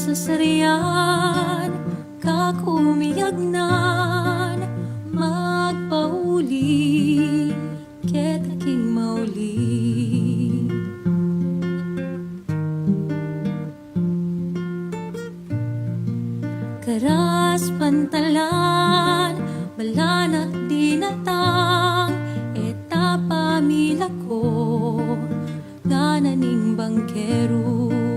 sa sariyan, kakumiyagnan, magpauli, ket aking mauli. Karas pantalan, Balanak dinatang, etapamila ko, gananing bangkeruling,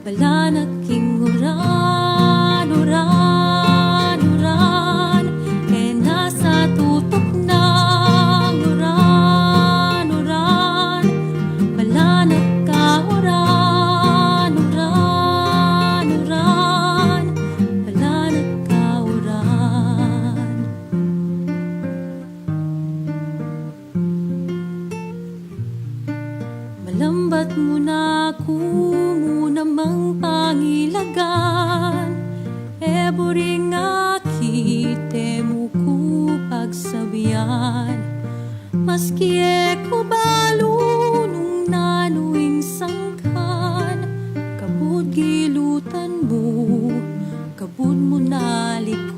Balanak king uran, uran, uran, nasa tutok ng uran, uran, Balanak ka uran, uran, uran, Balanak ka uran. Malambat mo na namang pangilagan, buring akite mo ko pagsabihan, maski ko balo nung nanuing sangkan, kabud gilutan mo, kabud mo nalikwan.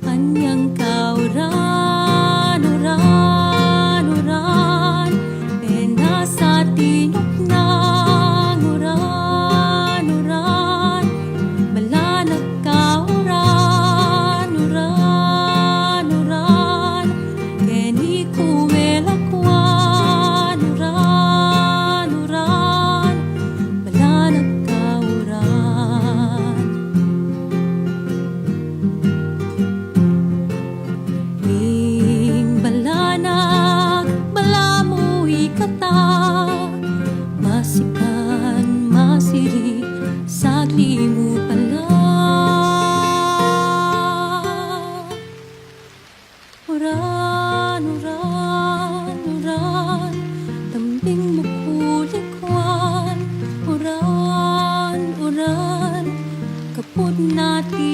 Anyang kauran, uran, uran, nasa tinok ng uran, uran, Balanak ka uran, uran, uran, keni kuwelakwan, uran, uran, Balanak ka uran. Ning Balanak, bala mo ikata, masikan, masiri, sagli mo pala. Uran, uran, uran, tambing mo kulikwan, uran, uran, kapod natin